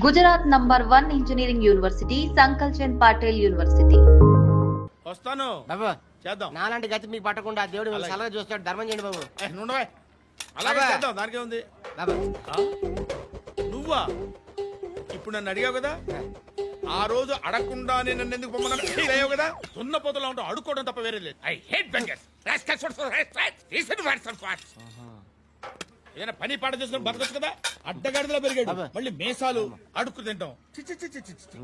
Gujarat number 1 engineering university, Sankalchand Patil university. వస్తాను బాబు. చేద్దాం. నాలాంటి గతి మీకు పట్టకుండా దేవుడు మిమ్మల్ని సలహా చూస్తాడు. ధర్మం చేయండి బాబు. నుండవే అలాగే బాబా. చేద్దాం, దానికే ఉంది. బాబు నువ్వా ఇప్పుడు నన్ను అడిగావు కదా, ఆ రోజు అడగకుండానే నన్ను ఎందుకు పొమ్మన్నాడు ఫీల్ అయ్యావు కదా. సున్న పోతలో ఉంటావు, అడుక్కోవడం తప్ప వేరే లేదు. I hate beggars. ఏదైనా పని పాట చేసుకుని బతకొచ్చు కదా. అడ్డగాడిలో పెరిగాడు, బాబా. మళ్ళీ మేసాలు అడుక్కు తింటాం. చి, చి, చి, చి, చి, చి.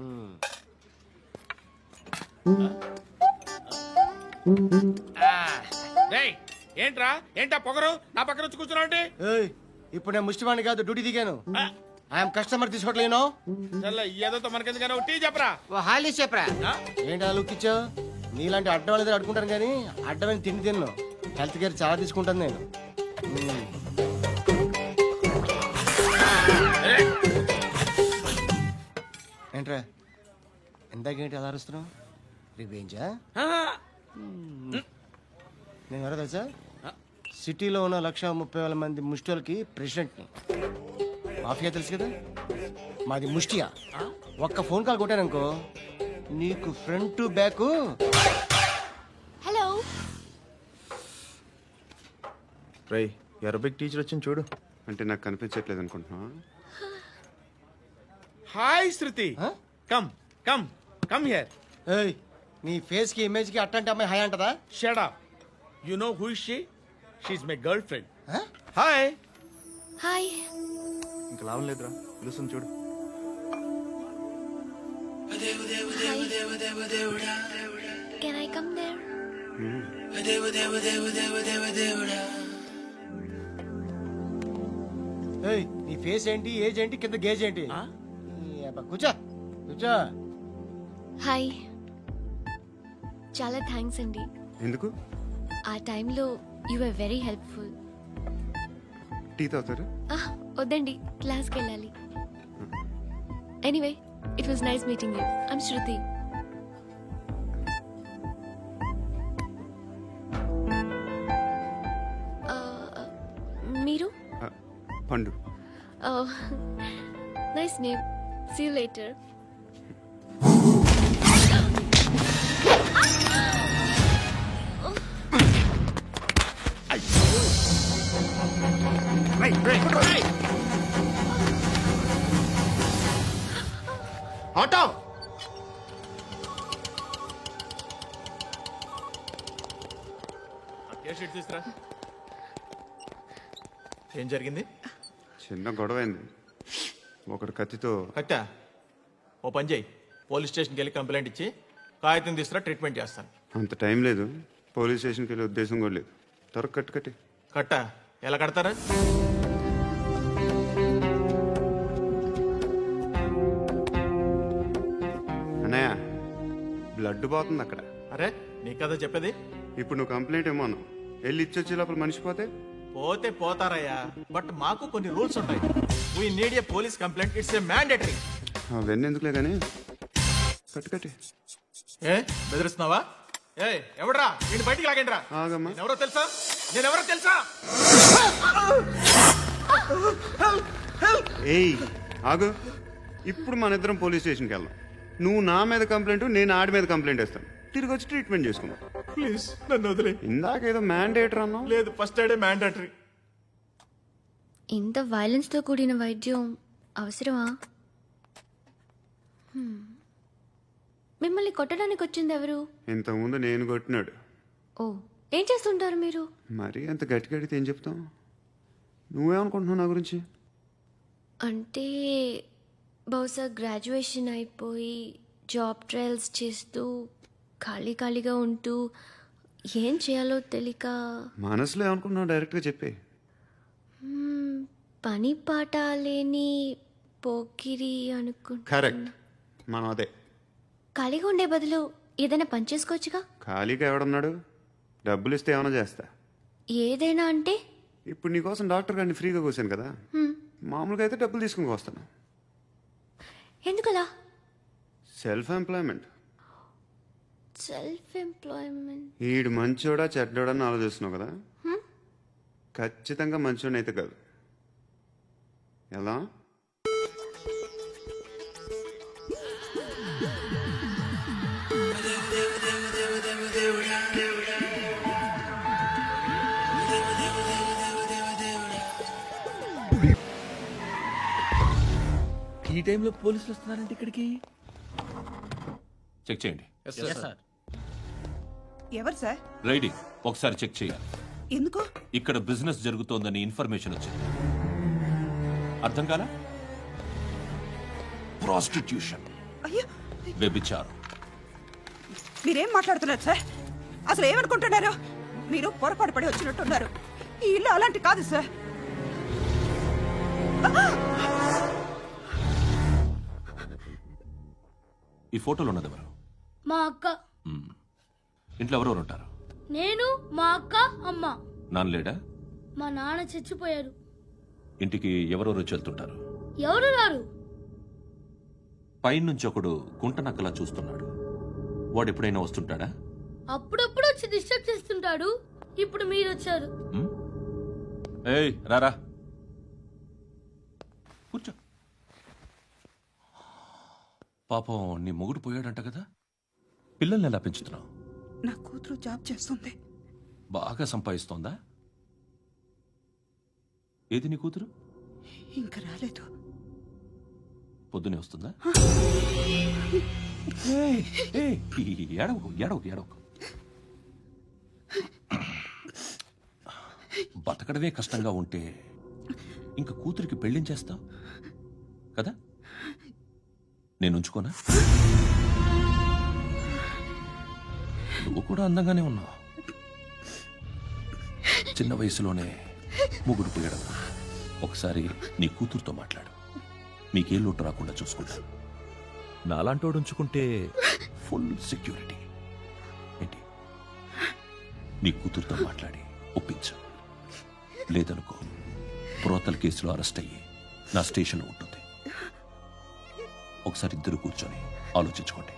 రేయ్, ఏంటా పొగరు నా పక్కన వచ్చి కూర్చున్నావు అంటే? ఏయ్, ఇప్పుడు నేను ముష్టివాణి కాదు, డ్యూటీ దిగాను. ఐఎమ్ కస్టమర్ తీసుకోవట్లేను. ఏదో మనకెందుకైనా టీ చెప్పరా. ఓ హాలీ చెప్పరా. ఆ? ఏంటి అలా లుక్ ఇచ్చావు? నీలాంటి అడ్డం వాళ్ళ దగ్గర అడుకుంటాను కానీ అడ్డమైన తిండి తిన్ను. హెల్త్ కేర్ చాలా తీసుకుంటాను నేను. ఏంట్రా ఇందాకేంటి అలా అరుస్తున్నావు? రివేంజా? నేను ఎవరో తెలుసా? సిటీలో ఉన్న 130,000 మంది ముష్టిలకి ప్రెసిడెంట్ని. మాఫియా తెలుసు కదా, మాది ముష్టియా. ఒక్క ఫోన్ కాల్ కొట్టాననుకో నీకు ఫ్రంట్ టు బ్యాక్. హలో రై అరబిక్ టీచర్ వచ్చింది చూడు. అంటే నాకు కనిపించట్లేదు అనుకుంటున్నా. Hi Shruti, Huh? Come come come here. ఏయ్, నీ ఫేస్ కి ఇమేజ్ కి అట్టంటే అమ్మాయి హాయ్ అంటదా? Shut up. You know who is she? She is my girlfriend. Huh? Hi. Hi ఇంకా లాభం లేదురా, పిలుస్తుంది చూడు. Can I come there? ఏయ్, నీ ఫేస్ ఏంటి, ఏజ్ ఏంటి, కింద గేజ్ ఏంటి? ఈ అబ్బా, కూర్చో కూర్చో. హాయ్, చాలా థ్యాంక్స్ అండి. ఎందుకు? ఆ టైంలో you are very helpful. Tea తాగుతారు? వద్దండి, క్లాస్కి వెళ్ళాలి. Anyway, it was nice meeting you. I'm Shruti. మీరు? Pandu. Nice name. See you later. Auto తీసుకురా. ఏం జరిగింది? చిన్న గొడవ అయింది. ఒకడు కత్తితో. కట్టా, ఓ పని చేయి, పోలీస్ స్టేషన్కి వెళ్ళి కంప్లైంట్ ఇచ్చి కాగితం తీసుకురా, ట్రీట్మెంట్ చేస్తాను. అంత టైం లేదు, పోలీస్ స్టేషన్కి వెళ్ళే ఉద్దేశం కూడా లేదు. త్వరగా కట్టి. కట్టా ఎలా కడతారా? అన్నయ్య, బ్లడ్ పోతుంది అక్కడ. అరే నీ కదా చెప్పేది. ఇప్పుడు నువ్వు కంప్లైంట్ ఏమో అన్నావు, వెళ్ళి ఇచ్చొచ్చే లోపల మనిషి పోతే? పోతే పోతారయ్యా, బట్ మాకు కొన్ని రూల్స్ ఉంటాయి. We need a police complaint, it's a mandatory. అవన్నీ ఎందుకులే కానీ కట్టి. ఏ బెదిరిస్తున్నావా? ఏ ఎవడ్రా నేను బయటికి లాగండి రా. ఆగమ్మా. నేనెవరో తెలుసా? ఏయ్ ఆగు, ఇప్పుడు మన ఇద్దరం పోలీస్ స్టేషన్కి వెళ్దాం. నువ్వు నా మీద కంప్లైంట్, నేను ఆడి మీద కంప్లైంట్ వేస్తాను. తిరిగి వచ్చి ట్రీట్మెంట్ చేసుకుందాం. ప్లీజ్ నన్ను వదిలే. ఇందాకేదో మ్యాండేటర్ అన్నావు. లేదు, ఫస్ట్ ఎయిడే మ్యాండేటరీ. ఇంత వైలెన్స్ తో కూడిన వైద్యం అవసరమా? మిమ్మల్ని కొట్టడానికి వచ్చింది ఎవరు? ఇంతకుముందు నేను కొట్టినాడు. ఓ, ఏం చేస్తుంటారు మీరు? మరీ అంత గట్టి గడితే ఏం చెప్తాం? నువ్వేమనుకుంటున్నావు నా గురించి? అంటే బహుశా గ్రాడ్యుయేషన్ అయిపోయి జాబ్ ట్రయల్స్ చేస్తూ ఖాళీగా ఉంటూ ఏం చేయాలో తెలియక. మనసులో ఏమనుకుంటున్నావు డైరెక్ట్గా చెప్పే. పని పాట లేని పోకిరి అనుకుంటా. కరెక్ట్, మనం అదే. ఖాళీగా ఉండే బదులు ఏదైనా పని చేసుకోవచ్చుగా. ఖాళీగా ఎవడన్నాడు? డబ్బులు ఇస్తే ఏమైనా చేస్తా. ఏదైనా అంటే? ఇప్పుడు నీకోసం డాక్టర్ గారిని ఫ్రీగా కూర్చాను కదా, మామూలుగా అయితే డబ్బులు తీసుకుని వస్తాను. ఎందుకలా? Self employment. ఈడు మంచోడా చెడ్డోడా అని ఆలోచిస్తున్నావు కదా, ఖచ్చితంగా మంచోడని అయితే కాదు. ఎలా? ఈ టైంలో పోలీసులు వస్తున్నారంటే ఇక్కడికి? చెక్ చేయండి. ఎవరు సార్? రైడింగ్ ఒకసారి చెక్ చేయాలి. ఎందుకు? ఇక్కడ బిజినెస్ జరుగుతోందని ఇన్ఫర్మేషన్ వచ్చింది. అర్థం కాలా? ప్రాస్టిట్యూషన్, అయ్యో, వ్యభిచారం. మీరేం మాట్లాడుతున్నారు సార్? అసలు ఏమనుకుంటున్నారు? మీరు పొరపాటు పడి వచ్చినట్టున్నారు. ఈ ఇల్లు అలాంటి కాదు సార్. ఈ ఫోటోలో ఉన్నది ఎవరు? మా అక్క. ఇంట్లో ఎవరెవరు ఉంటారు? నేను, మా అక్క, అమ్మ. నాన్న లేడా? మా నాన్న చచ్చిపోయారు. ఇంటికి ఎవరెవరు వచ్చి వెళ్తుంటారు? ఎవరు రారు. పైనుంచి ఒకడు గుంట నక్కలా చూస్తున్నాడు. వాడు ఎప్పుడైనా వస్తుంటాడా? అప్పుడప్పుడు వచ్చి డిస్టర్బ్ చేస్తుంటాడు. ఇప్పుడు మీరు వచ్చారు. ఏయ్ రారా, కూర్చో. పాపం నీ మొగుడు పోయాడంట కదా, పిల్లల్ని ఎలా పెంచుతున్నావు? నా కూతురు జాబ్ చేస్తుంది. బాగా సంపాదిస్తోందా? ఏది నీ కూతురు? ఇంకా రాలేదు. పొద్దునే వస్తుందా? ఏడవకు ఏడవకు ఏడవకు. బతకడమే కష్టంగా ఉంటే ఇంకా కూతురికి పెళ్లించేస్తావు కదా? నేను ఉంచుకోనా? నువ్వు కూడా అందంగానే ఉన్నావు. చిన్న వయసులోనే ముగ్గురు పోయడం. ఒకసారి నీ కూతురుతో మాట్లాడు. మీకే లోటు రాకుండా చూసుకుంటాను. నాలాంటోడు ఉంచుకుంటే ఫుల్ సెక్యూరిటీ. ఏంటి? నీ కూతురుతో మాట్లాడి ఒప్పించు. లేదనుకో ప్రోతల కేసులో అరెస్ట్ అయ్యి నా స్టేషన్లో ఉంటుంది. ఒకసారి ఇద్దరు కూర్చొని ఆలోచించుకోండి.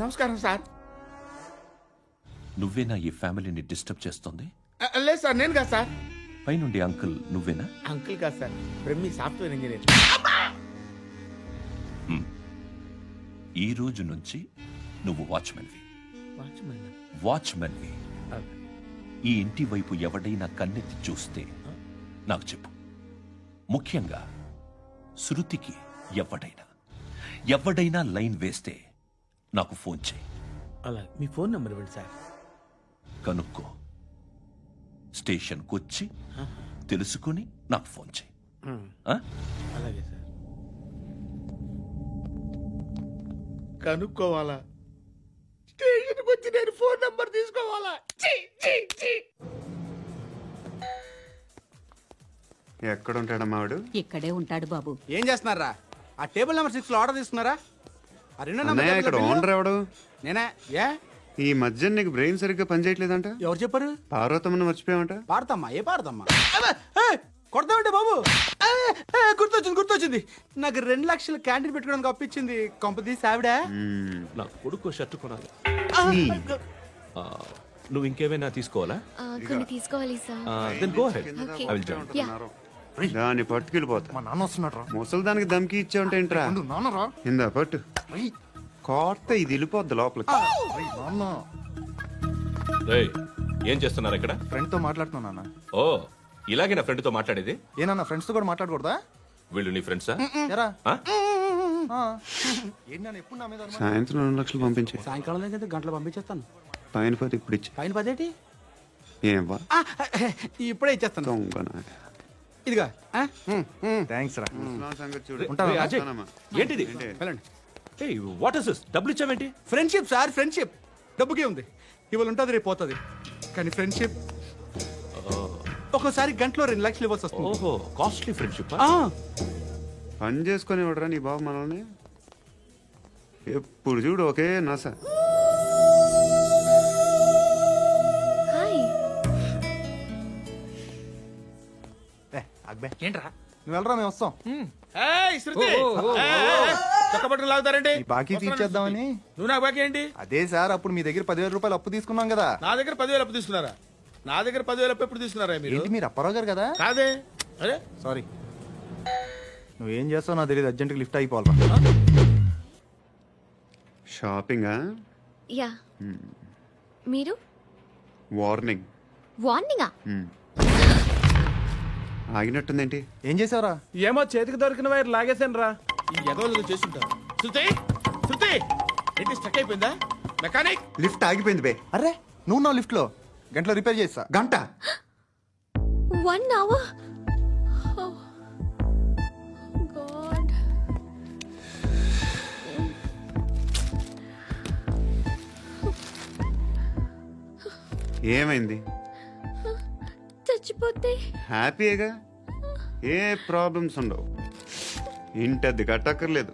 నమస్కారం సార్. నువ్వేనా ఈ ఫ్యామిలీని డిస్టర్బ్ చేస్తుంది? లేదు సార్, నేను కాదు సార్. పైనుండి అంకుల్ నువ్వేనా? అంకుల్ కాదు సార్, బ్రహ్మి సాఫ్ట్వేర్ ఇంజనీర్. ఈ రోజు నుంచి నువ్వు వాచ్మెన్వి. వాచ్మెన్వి. ఈ ఇంటి వైపు ఎవడైనా కన్నెత్తి చూస్తే నాకు చెప్పు. ముఖ్యంగా శృతికి ఎవడైనా లైన్ వేస్తే నాకు ఫోన్ చేయి. అలా మీ ఫోన్ నెంబర్ ఇవ్వండి సార్. కనుక్కో. స్టేషన్కి వచ్చి తెలుసుకుని నాకు ఫోన్ చేయి. అలాగే సార్. కనుక్కోవాలా? స్టేషన్కి వచ్చి నేను ఫోన్ నంబర్ తీసుకోవాలా? ఎక్కడ ఉంటాడమ్మా వాడు? ఇక్కడే ఉంటాడు బాబు. ఏం చేస్తున్నారా? ఆ టేబుల్ నెంబర్ 6 లో ఆర్డర్ తీసుకున్నారా? ఆ రెండో అన్నయ్య, ఇక్కడ ఓనర్ ఎవడు? నేనే. ఏ ఈ మధ్య నీకు బ్రెయిన్ సరిగ్గా పనిచేయట్లేదంట. ఎవరు చెప్పారు? పార్వతమ్మను మర్చిపోయామంట. పాడతామ్మా? ఏ పాడతామ్మా? కొడతామంటే బాబు. గుర్తొచ్చింది. నాకు 2 లక్షలు క్యాంటీన్ పెట్టుకోవడానికి అప్పించింది కొంపదీసి ఆవిడ. నా కొడుకు షర్ట్ కొనాలి. నువ్వు ఇంకేమైనా తీసుకోవాలా? కొన్ని తీసుకోవాలి sir. Then go ahead. Okay. I will join. దాన్ని పట్టుకెళ్ళిపోతా. మా నాన్న వస్తున్నాడు రా. ముసలి దానికి దమ్కి ఇచ్చావుంటే ఏంట్రా? నాన్నరా. ఇందా పట్టు. కోర్త ఇది వెళ్ళిపోద్ది లోపలికి. నాన్న రేయ్, ఏం చేస్తున్నారు ఇక్కడ? ఫ్రెండ్ తో మాట్లాడుతున్నా నాన్న. ఓ, ఇలాగే నా ఫ్రెండ్ తో మాట్లాడేది? ఏనా ఫ్రెండ్స్ తో కూడా మాట్లాడకూడదా? వీళ్ళు నీ ఫ్రెండ్సా? ఎరా ఆ? ఏంటి నాన్న ఎప్పుడు నా మీద అనుమానం? సాయంత్రం 2 లక్షలు పంపించే. సాయంకాలం దగ్గర గంటలు పంపించేస్తాను. పైన పోతే ఇప్పుడు ఇచ్చే. పైన 10 ఏంటి? ఏం వా ఇప్పుడే ఇచ్చేస్తాను. దొంగనా. ఇదిగా థ్యాంక్స్ రా. ముసలాం సంగతి చూడు. రేయ్, అజయ్, ఉంటానమ్మా. ఏంటిది? వెళ్ళండి. ఏయ్, వాట్ ఇస్ దిస్? డబ్బులు ఇచ్చావేంటి? Friendship sir, friendship. డబ్బుకే ఉంది. ఇవాళ ఉంటుంది, రేపు పోతుంది. కానీ ఫ్రెండ్షిప్ ఒక్కోసారి గంటలో 2 లక్షలు ఇవ్వాల్సి వస్తుంది. ఓహో, కాస్ట్లీ ఫ్రెండ్షిప్. పని చేసుకొని ఇవ్వడరా నీ బాబు మనల్ని. ఎప్పుడు చూడు ఒకే నస. హాయ్. అక్బే ఏంట్రా? నువ్వు వెళ్ళరా, మేము వస్తాం. ఏయ్, శృతి! చొక్క బట్టలు లాగుతారండి? ఈ బాకీ తీర్చేద్దామని. నువ్వు నాకు బాకీ ఏంటి? అదే సార్, అప్పుడు మీ దగ్గర 10,000 రూపాయలు అప్పు తీసుకున్నాం కదా. నా దగ్గర 10,000 అప్పు తీసుకున్నారా? నా దగ్గర 10,000 అప్పు ఎప్పుడు తీసుకున్నారా మీరు? ఏంటి మీరు అప్పారావు గారు కదా? కాదే. అరే సారీ. నువ్వేం చేస్తావు నాకు తెలియదు, అర్జెంట్గా లిఫ్ట్ అయిపోవాలి. షాపింగా? యా. మీరు? వార్నింగ్. వార్నింగా? ఆగినట్టుందేంటి? ఏం చేసావురా? ఏమో చేతికి దొరికిన వైర్ లాగేసాను రా. ఈ ఎదవలు చేస్తుంటారు. శృతి శృతి ఏంటి స్టక్ అయిపోయిందా? మెకానిక్ లిఫ్ట్ ఆగిపోయింది బే. అరే నువ్వు నా లిఫ్ట్ లో గంటలో రిపేర్ చేస్తా. గంట? 1 hour? Oh, God. ఏమైంది? చచ్చిపోతే హ్యాపీగా, ఏ ప్రాబ్లమ్స్ ఉండవు. ఇంటి అద్దె కట్టక్కర్లేదు,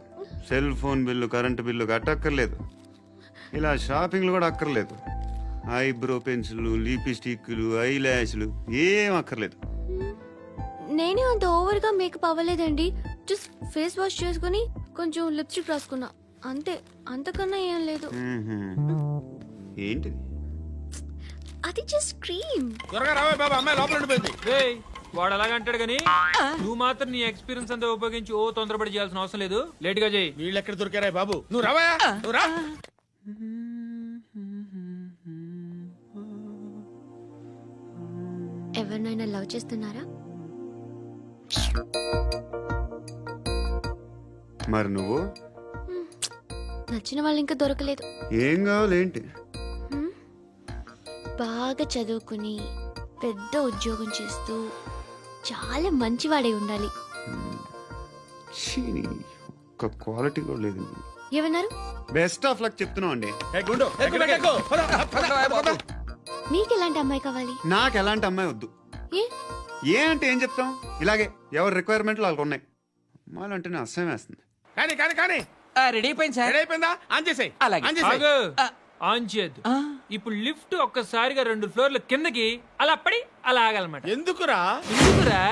cell phone bill, current bill కట్టక్కర్లేదు, ఇలా షాపింగ్లు కూడా అక్కర్లేదు. ఐబ్రో పెన్సిల్లు, లిప్స్టిక్లు, ఐ ల్యాష్లు ఏం అక్కర్లేదు. నేనే అంత ఓవర్గా మేకప్ అవ్వలేదండి. జస్ట్ ఫేస్ వాష్ చేసుకుని కొంచెం లిప్స్టిక్ రాసుకున్నా అంతే. అంతకన్నా ఏం లేదు. ఏంటిది? అది జస్ట్ క్రీమ్. త్వరగా రావే బాబా, అమ్మాయి లోపల ఉండిపోయింది. వాడు అలాగంటాడు కానీ నువ్వు మాత్రం నీ ఎక్స్పీరియన్స్ అంతా ఉపయోగించి తొందరపడి చేయాల్సిన అవసరం లేదు. లేట్ గా చేయి. వీళ్ళు ఎక్కడ దొరికారా బాబు? నువ్వు రావా, నువ్వు రా. ఎవరినైనా లవ్ చేస్తున్నారా? మరి నువ్వు? నచ్చిన వాళ్ళు ఇంకా దొరకలేదు. ఏం కావాలి ఏంటి? బాగా చదువుకుని పెద్ద ఉద్యోగం చేస్తూ చాలా మంచివాడే ఉండాలి. ఒక్క క్వాలిటీ కూడా లేదు. ఏమన్నారు? బెస్ట్ ఆఫ్ లక్ చెప్తున్నావు అండి. నీకు ఎలాంటి అమ్మాయి కావాలి? నాకు ఎలాంటి అమ్మాయి వద్దు. ఏ అంటే ఏం చెప్తాం, ఇలాగే ఎవరి రిక్వైర్మెంట్లు వాళ్ళకు ఉన్నాయి. అమ్మాయిలు అంటేనే అసహ్యం వేస్తుంది. కానీ కానీ కానీ రెడీ అయిపోయింది సార్. రెడీ అయిపోయిందా? ఆన్ చేసేయ్. ఆన్ చేయద్దు. ఇప్పుడు లిఫ్ట్ ఒక్కసారిగా 2 ఫ్లోర్ల కిందకి అలా పడి అలా ఆగాలన్నమాట. ఎందుకురా? ఎందుకురా?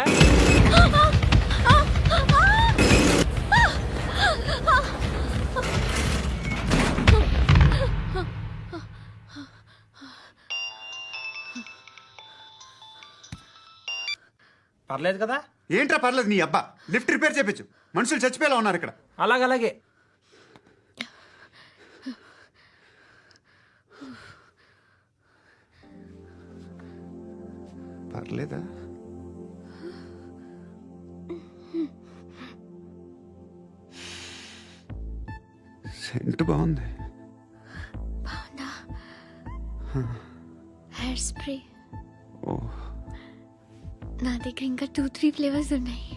పర్లేదు కదా? ఏంట్రా పర్లేదు నీ అబ్బా. లిఫ్ట్ రిపేర్ చేయించు, మనుషులు చచ్చిపోయేలా ఉన్నారు ఇక్కడ. అలాగే పర్లేదా? సెంట్ బాగుంది. Hair spray. ఓ, నా దగ్గర ఇంకా 2-3 ఫ్లేవర్స్ ఉన్నాయి.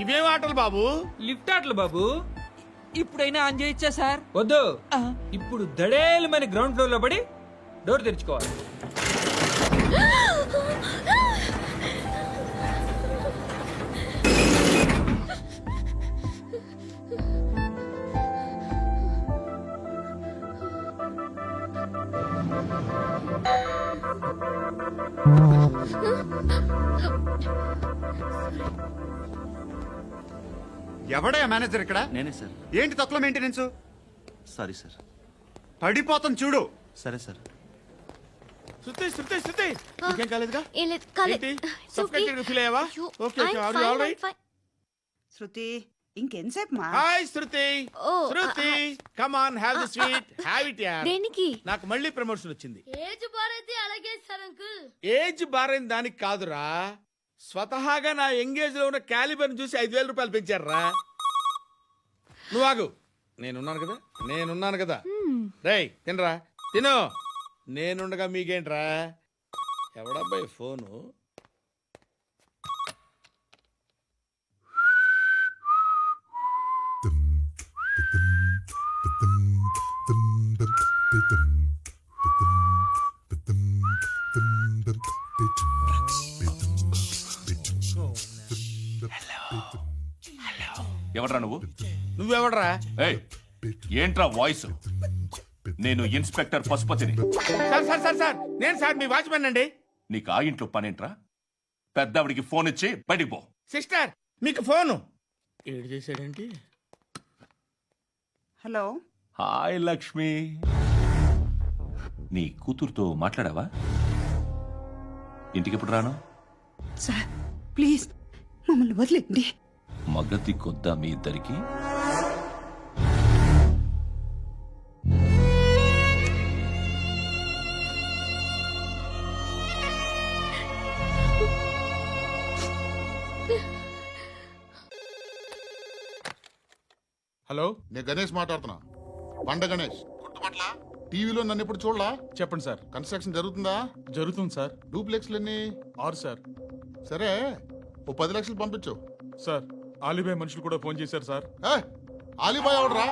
ఇవేం ఆటలు బాబు? లిఫ్ట్ ఆటలు బాబు. ఇప్పుడైనా ఆన్ చేయొచ్చా సార్? వద్దు. ఇప్పుడు దడేలు మన గ్రౌండ్ ఫ్లోర్ లో పడి డోర్ తెరుచుకోవాలి. ఎవడయ్యా మేనేజర్ ఇక్కడ? నేనే సార్. ఏంటి తక్కువ మెయింటెనెన్స్? Sorry sir. పడిపోతాం చూడు. సరే సార్. శృతి శృతి శృతి ఇంకేం కాలేదుగా? ఏం లేదు, కాలేదు. ఏంటి? సఫ్కేటెడ్ ఫీల్ అయ్యావా? Okay okay, are you all right? Shruti ఇంకెంతసేపు మా? Hi Shruti. Oh, Shruti come on, have the sweet, have it యార్. దేనికి? నాకు మళ్ళీ ప్రమోషన్ వచ్చింది. ఏజ్ బారైతే అలాగే సార్ అంకుల్. ఏజ్ బారైన దానికి కాదురా, స్వతహాగా నా ఎంగేజ్ లో ఉన్న క్యాలిబర్ చూసి 5,000 రూపాయలు పెంచారా. నువ్వు ఆగు, నేనున్నాను కదా. రేయ్ తినరా, తిను. నేనుండగా మీకేంట్రా? ఎవడబ్బాయి ఫోను? ఎవడ్రా నువ్వు? నువ్వెవడరా? ఏయ్, ఏంట్రా వాయిస్? నేను ఇన్స్పెక్టర్ పశుపతిని. సార్ నేను సార్ మీ వాచ్మెన్ అండి. నీకు ఆ ఇంట్లో పనేంట్రా? పెద్దవిడికి ఫోన్ ఇచ్చి బయటికి పో. సిస్టర్ మీకు ఫోను. ఏడు చేశాడేంటి? హలో. హాయ్ లక్ష్మి. నీ కూతురుతో మాట్లాడావా? ఇంటికి ఎప్పుడు రాను? సార్ ప్లీజ్ మమ్మల్ని వదిలేండి. మగతి కొద్దా మీ ఇద్దరికి? హలో, నేను గణేష్ మాట్లాడుతున్నా. బండ గణేష్ గుర్తుపట్ల టీవీలో నన్ను ఎప్పుడు చూడలా? చెప్పండి సార్. కన్స్ట్రక్షన్ జరుగుతుందా? జరుగుతుంది సార్. డూప్లెక్స్లు ఎన్ని? 6 సార్. సరే, ఓ 10 లక్షలు పంపించు. సార్, ఆలిబాయ్ మనుషులు కూడా ఫోన్ చేశారు సార్. ఆలిబాయ్ ఎవడరా?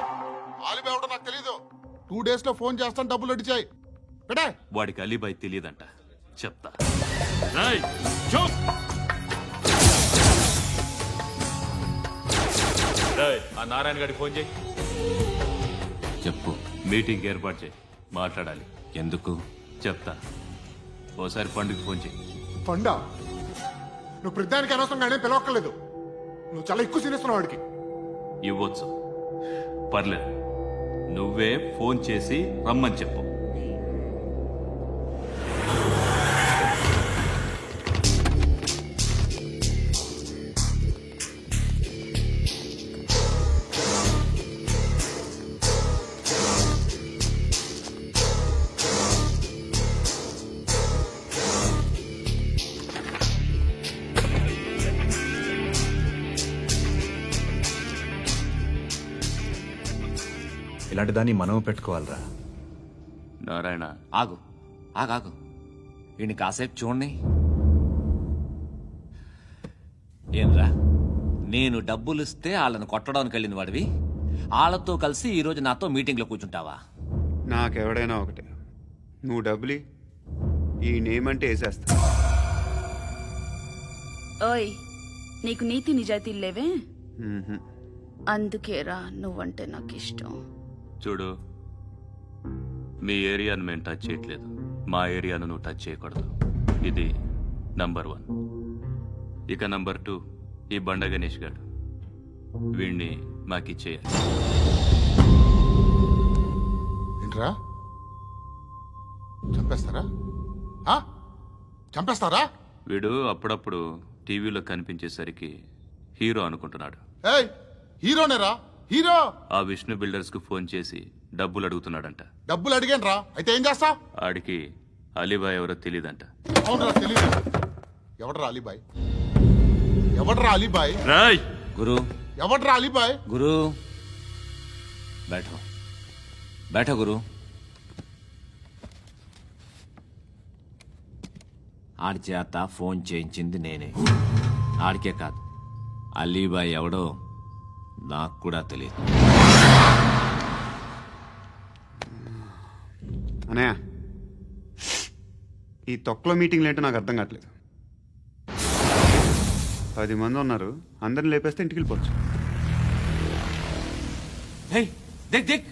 ఆలిబాయ్ ఎవడో నాకు తెలీదు. 2 days లో ఫోన్ చేస్తాను, డబ్బులు అడిచాయి. పెడే. వాడికి అలీబాయ్ తెలియదంట, చెప్తా. ఆ నారాయణ గారికి ఫోన్ చేయి. చెప్పు. మీటింగ్ ఏర్పాటు చేయి, మాట్లాడాలి. ఎందుకు చెప్తా. ఓసారి పండుగ ఫోన్ చేయి. పండా, నువ్వు ప్రతిదానికి అనవసరంగానే పిలవక్కర్లేదు. నువ్వు చాలా ఎక్కువ సీనిస్తున్నావు వాడికి. ఇవ్వచ్చు, పర్లేదు. నువ్వే ఫోన్ చేసి రమ్మని చెప్పు. ఇలాంటి దాన్ని మనం పెట్టుకోవాలరా. నారాయణ, ఆగు ఆగాగు, వీడిని కాసేపు చూడండి. ఏంరా, నేను డబ్బులు ఇస్తే వాళ్ళని కొట్టడానికి వెళ్ళిన వాడివి, వాళ్ళతో కలిసి ఈరోజు నాతో మీటింగ్లో కూర్చుంటావా? నాకెవడైనా ఒకటే. నువ్వు డబ్బులి, ఈ నేమ్ అంటే వేసేస్తా. ఓయ్, నీకు నీతి నిజాయితీలు లేవే, అందుకేరా నువ్వంటే నాకు ఇష్టం. చూడు, మీ ఏరియాను మేము టచ్ చేయట్లేదు, మా ఏరియాను నువ్వు టచ్ చేయకూడదు. ఇది నంబర్ 1. ఇక నంబర్ 2, ఈ బండ గణేష్ గారు, వీణ్ణి మాకిచ్చేయాలి. ఏంట్రా, చంపేస్తారా? చంపేస్తారా? వీడు అప్పుడప్పుడు టీవీలో కనిపించేసరికి హీరో అనుకుంటున్నాడు. ఏయ్, హీరోనేరా, హీరో. ఆ విష్ణు బిల్డర్స్ కు ఫోన్ చేసి డబ్బులు అడుగుతున్నాడంట. డబ్బులు అడిగాను రా, అయితే ఏం చేస్తా? ఆడికి అలీబాయ్ ఎవరో తెలీదంట. అవునరా, తెలీదు. ఎవడరా అలీబాయ్? ఎవడరా అలీబాయ్? రాయ్ గురు, ఎవడరా అలీబాయ్? గురు बैठो बैठो गुरु. ఆడి చేత ఫోన్ చేయించింది నేనే. ఆడికే కాదు, అలీబాయ్ ఎవడో నాకు కూడా తెలియదు. అనయ్య, ఈ తొక్కలో మీటింగ్లు ఏంటో నాకు అర్థం కావట్లేదు. 10 మంది ఉన్నారు, అందరిని లేపేస్తే ఇంటికి వెళ్ళిపోవచ్చు. देख देख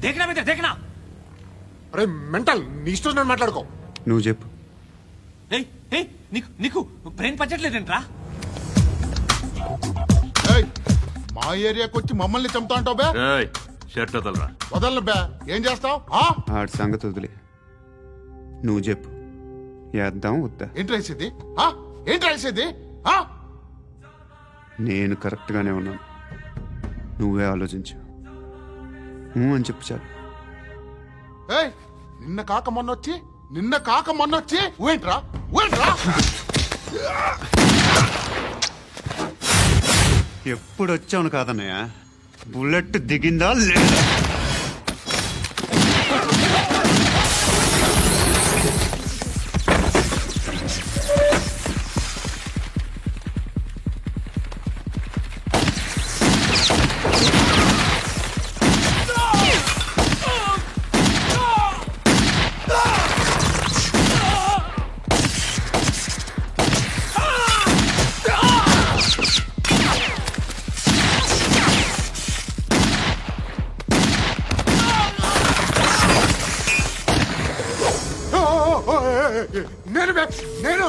देखना बेटा देखना. అరే మెంటల్, నీ ఇష్టం నేను మాట్లాడుకో. నువ్వు చెప్పు. నీకు బ్రెయిన్ పచ్చట్లేదంట్రా. మా ఏరియాకి వచ్చి మమ్మల్ని చంపుతా అంటావు బే? షర్ట్ వదలరా. వదలను బే. ఏం చేస్తావు? ఆడి సంగతి వదిలే, నువ్వు చెప్పు. వేద్దాం వద్దా? ఏంటి రాసేది? ఏంటి రాసేది? నేను కరెక్ట్గానే ఉన్నాను, నువ్వే ఆలోచించు. అని చెప్పు చాలు. నిన్న కాక మొన్నొచ్చి ఊయంట్రా. ఎప్పుడు వచ్చావును కాదన్నయ్య, బుల్లెట్ దిగిందా లేదా? నేను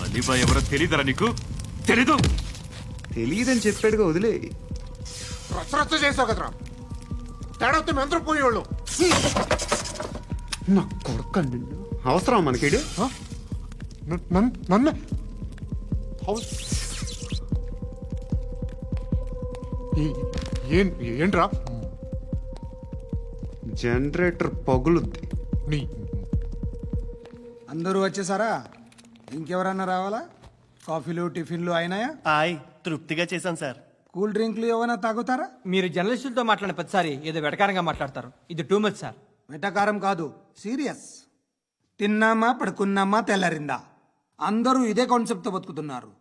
అలీబాయ్ ఎవరో తెలీదరా నీకు? తెలీదని చెప్పాడుగా, వదిలే. రచ్చ చేసావు కదరా. తేడా వస్తే మెంతరం పోయేవాళ్ళు. నా కొడుకు నిన్ను అవసరం మనకిడు నన్ను ఏంట్రా జనరేటర్ పగులుద్ది. నీ అందరూ వచ్చేసారా? ఇంకెవరన్నా రావాలా? కాఫీలు టిఫిన్లు అయినాయా? తృప్తిగా చేశాను సార్. కూల్ డ్రింక్లు ఏమైనా తాగుతారా? మీరు జర్నలిస్టులతో మాట్లాడిన ప్రతిసారి ఏదో వెటకారంగా మాట్లాడతారు. ఇది టూ మచ్ సార్. వెటకారం కాదు, సీరియస్. తిన్నామా పడుకున్నామా తెల్లరిందా, అందరూ ఇదే కాన్సెప్ట్తో బతుకుతున్నారు.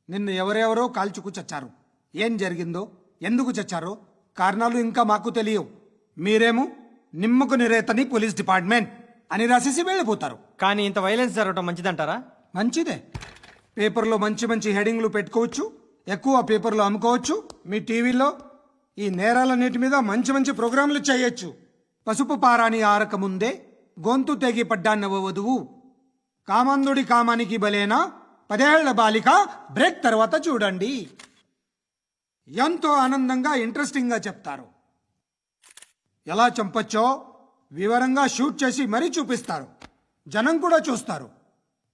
నిన్ను ఎవరెవరో కాల్చుకు చచ్చారు. ఏం జరిగిందో, ఎందుకు చచ్చారో కారణాలు ఇంకా మాకు తెలియవు. మీరేమో నిమ్మకు నిరేతని పోలీస్ డిపార్ట్మెంట్ అని రాసేసి వెళ్ళిపోతారు. కానీ ఇంత వైలెన్స్ జరగడం మంచిదంటారా? మంచిదే. పేపర్లో మంచి మంచి హెడింగ్లు పెట్టుకోవచ్చు, ఎక్కువ పేపర్లు అమ్ముకోవచ్చు. మీ టీవీలో ఈ నేరాలన్నిటి మీద మంచి మంచి ప్రోగ్రాంలు చేయొచ్చు. పసుపు పారాని ఆరక ముందే గొంతు తెగి పడ్డాన్నవ వధువు, కామందుడి కామానికి బలేనా 10 ఏళ్ల బాలిక బ్రేక్ తర్వాత చూడండి. ఎంతో ఆనందంగా ఇంట్రెస్టింగ్గా చెప్తారు. ఎలా చంపొచ్చో వివరంగా షూట్ చేసి మరీ చూపిస్తారు. జనం కూడా చూస్తారు.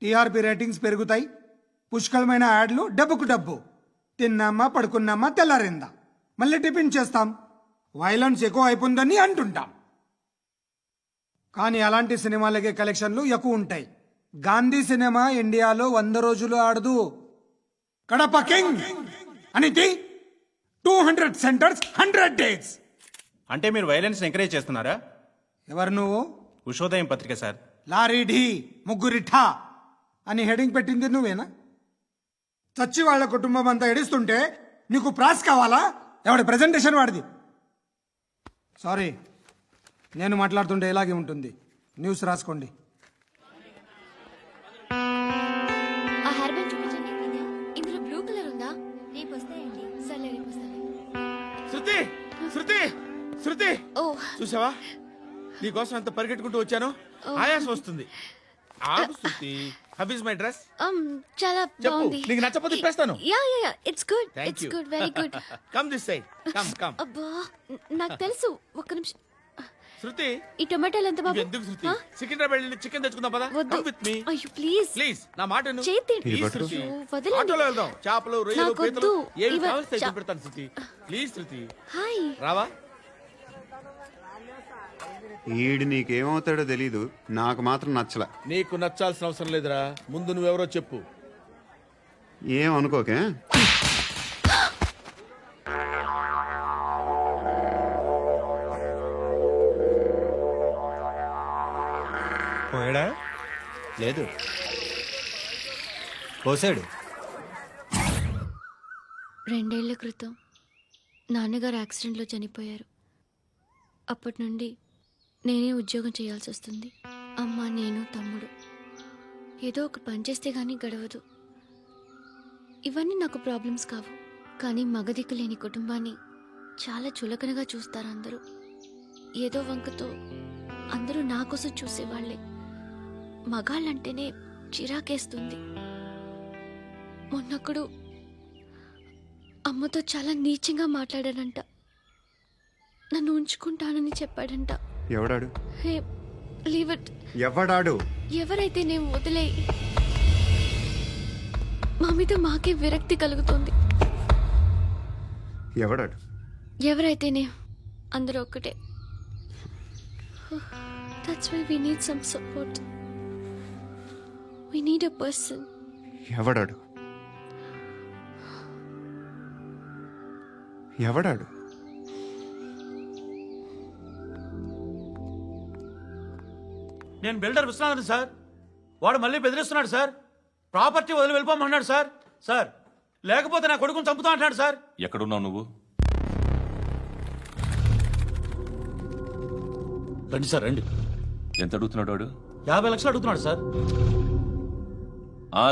టీఆర్పీ రేటింగ్స్ పెరుగుతాయి. పుష్కలమైన యాడ్లు, డబ్బుకు డబ్బు. తిన్నామా పడుకున్నామా తెల్లారిందా, మళ్ళీ టిఫిన్ చేస్తాం. వైలెన్స్ ఎక్కువ అయిపోయిందని అంటుంటాం. కానీ అలాంటి సినిమాలకే కలెక్షన్లు ఎక్కువ ఉంటాయి. గాంధీ సినిమా ఇండియాలో 100 రోజులు ఆడదు. కడప కింగ్ అనితి 200 సెంటర్స్ 100 డేస్. అంటే మీరు వైలెన్స్ ఎంకరేజ్ చేస్తున్నారా? ఎవరు నువ్వు? ఉషోదయం పత్రిక సార్. లారీ ఢీ ముగ్గురిఠా అని హెడింగ్ పెట్టింది నువ్వేనా? చచ్చి వాళ్ళ కుటుంబం అంతా ఎడుస్తుంటే నీకు ప్రాస్ కావాలా? ఎవడి ప్రెజెంటేషన్ వాడిది. సారీ, నేను మాట్లాడుతుంటే ఇలాగే ఉంటుంది. న్యూస్ రాసుకోండి. ఆ హెయిర్ బ్యాండ్ చూపించండి. ఇందులో బ్లూ కలర్ ఉందా? రేపు వస్తాయండి. సరే రేపు వస్తాను. శృతి శృతి శృతి, ఓ చూసావా నీకోసం ఎంత పరిగెట్టుకుంటూ వచ్చాను. ఆయాసం వస్తుంది. ఆగు Shruti. How is my dress? చాలా చెప్పు. బాగుంది. నీకు నచ్చకపోతే తిప్పేస్తాను. Yeah yeah yeah, it's good. Thank it's you. Good, very good. Come this side. Come come. అబ్బా, నాకు తెలుసు. ఒక్క నిమిషం. శృతి, ఈ టొమాటోలు ఎంత బాబు? ఎందుకు శృతి? సికింద్రాబాద్ వెళ్ళి చికెన్ తెచ్చుకుందాం పదా. వద్దు. Come with me. అయ్యో ప్లీజ్ ప్లీజ్ నా మాట విను. చేతి Please, శృతి. వదలండి. ఆటోలో వెళ్దాం. చేపలు, రొయ్యలు, నాకు పీతలు వద్దు. ఏమి ఇవ- కావాల్సి చా- పెడతాను శృతి. Please Shruti. హాయ్. రావా? ఈడు నీకేమవుతాడో తెలీదు, నాకు మాత్రం నచ్చలా. నీకు నచ్చాల్సిన అవసరం లేదురా. ముందు నువ్వెవరో చెప్పు. ఏం అనుకోకే. పోయాడా? లేదు, పోసాడు. 2 ఏళ్ల క్రితం నాన్నగారు యాక్సిడెంట్లో చనిపోయారు. అప్పటి నుండి నేనే ఉద్యోగం చేయాల్సి వస్తుంది. అమ్మ, నేను, తమ్ముడు ఏదో ఒక పని చేస్తే గానీ గడవదు. ఇవన్నీ నాకు ప్రాబ్లమ్స్ కావు. కానీ మగదిక్కు లేని కుటుంబాన్ని చాలా చులకనగా చూస్తారు అందరూ. ఏదో వంకతో అందరూ నా కోసం చూసేవాళ్లే. మగాళ్ళంటేనే చిరాకేస్తుంది. మొన్నొక్కడు అమ్మతో చాలా నీచంగా మాట్లాడాడంట. నన్ను ఉంచుకుంటానని చెప్పాడంట. ఎవడాడు? హే, లీవ్ ఇట్. ఎవడాడు? ఎవరైతే నేను వదిలే. మా మీద మాకే విరక్తి కలుగుతుంది. ఎవడాడు? ఎవరైతేనే అందరూ ఒక్కటే. That's why we need some support. We need a person. ఎవడాడు? ఎవడాడు? నేను బిల్డర్ విశ్వనాథన్ సార్. వాడు మళ్ళీ బెదిరిస్తున్నాడు సార్. ప్రాపర్టీ వదిలి వెళ్ళిపోమన్నాడు సార్. సార్, లేకపోతే నా కొడుకుని చంపుతా అంటున్నాడు సార్. ఎక్కడున్నావు నువ్వు? రండి సార్, రండి. ఎంత అడుగుతున్నాడు వాడు? 50 లక్షలు అడుగుతున్నాడు సార్.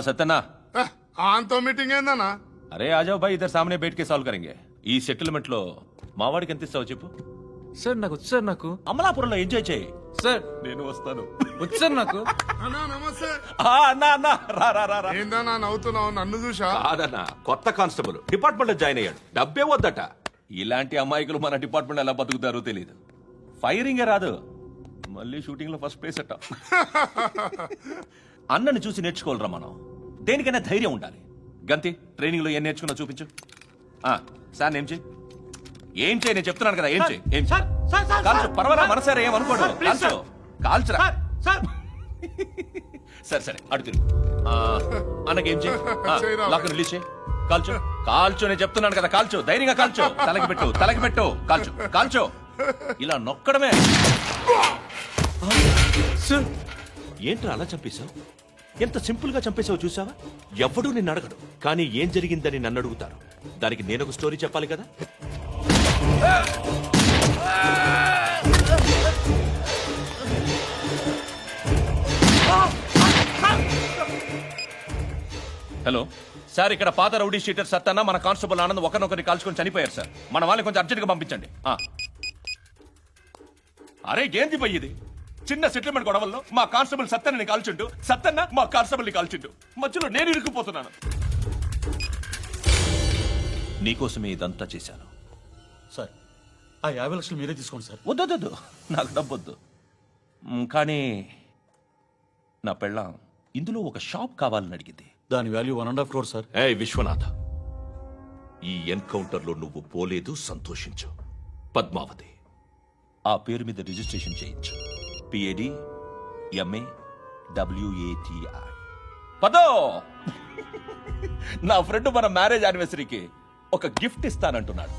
సత్యనా, ఆంతో మీటింగ్ ఏందన్నా? అరే ఆజావ్ భాయ్, ఇద్దరు సామనే బయట కే సాల్వ్ కరెంగే. ఈ సెటిల్మెంట్ లో మావాడికి ఎంత ఇస్తావు చెప్పు. సార్ నాకు వచ్చు సార్. నాకు అమలాపురంలో ఎంజాయ్ చేయి సార్. నేను వస్తాను. వచ్చు సార్ నాకు. అన్నా నమస్తే. అన్నా అన్నా, రా రా రా రా. ఏందన్నా నవ్వుతున్నావు? నన్ను చూసా? కాదన్నా, కొత్త కానిస్టేబుల్ డిపార్ట్మెంట్ లో జాయిన్ అయ్యాడు. డబ్బే వద్దట. ఇలాంటి అమాయకులు మన డిపార్ట్మెంట్ ఎలా బతుకుతారో తెలియదు. ఫైరింగే రాదు, మళ్ళీ షూటింగ్ లో ఫస్ట్ ప్లేస్ అట్ట. అన్నని చూసి నేర్చుకోవాలరా మనం. దేనికైనా ధైర్యం ఉండాలి. గంతి ట్రైనింగ్ లో ఏం నేర్చుకున్నా చూపించు. సార్ ఏం చేయి, ఏం చేయి, నేను చెప్తున్నాను కదా, ఏం చేయి, ఏం చేయి. కాల్చు, పర్వాలా, మనసారా ఏమనుకోడు, కాల్చు, కాల్చురా. సరే సరే అడు తిరుగు. అన్నకేం చేయి, లాక్ రిలీజ్ చేయి, కాల్చు, కాల్చు, నేను చెప్తున్నాను కదా, కాల్చు, ధైర్యంగా కాల్చు, తలకి పెట్టు, తలకి పెట్టు, కాల్చు, కాల్చు, ఇలా నొక్కడమే. ఏంట్రా అలా చంపేశావు? ఎంత సింపుల్ గా చంపేశావు చూసావా? ఎవడూ నిన్ను అడగడు, కానీ ఏం జరిగిందని నన్ను అడుగుతారు. దానికి నేను ఒక స్టోరీ చెప్పాలి కదా. హలో సార్, ఇక్కడ పాత రౌడీ షీటర్ సత్తన్న మన కానిస్టేబుల్ ఆనంద్ ఒకరినొకరిని కాల్చుకొని చనిపోయారు సార్. మన వాళ్ళని కొంచెం అర్జెంట్గా పంపించండి. అరే ఏంది పోయి ఇది? చిన్న సెటిల్మెంట్ గొడవల్లో మా కానిస్టేబుల్ సత్తన్నని కాల్చుంటూ, సత్తన్న మా కానిస్టేబుల్ని కాల్చుంటూ, మధ్యలో నేను ఇరుక్కుపోతున్నాను. నీకోసమే ఇదంతా చేశాను సార్. ఆ 50 లక్షలు మీరే తీసుకోండి సార్. వద్దొద్దు, నాకు డబ్బొద్దు. కానీ నా పెళ్ళాం ఇందులో ఒక షాప్ కావాలని అడిగింది. దాని వాల్యూ 1.5 crore సార్. ఏ విశ్వనాథ, ఈ ఎన్కౌంటర్ లో నువ్వు పోలేదు, సంతోషించు. పద్మావతి ఆ పేరు మీద రిజిస్ట్రేషన్ చేయించు. PAD MA WATI. పదో, నా ఫ్రెండ్ మన మ్యారేజ్ యానివర్సరీకి ఒక గిఫ్ట్ ఇస్తానంటున్నాడు.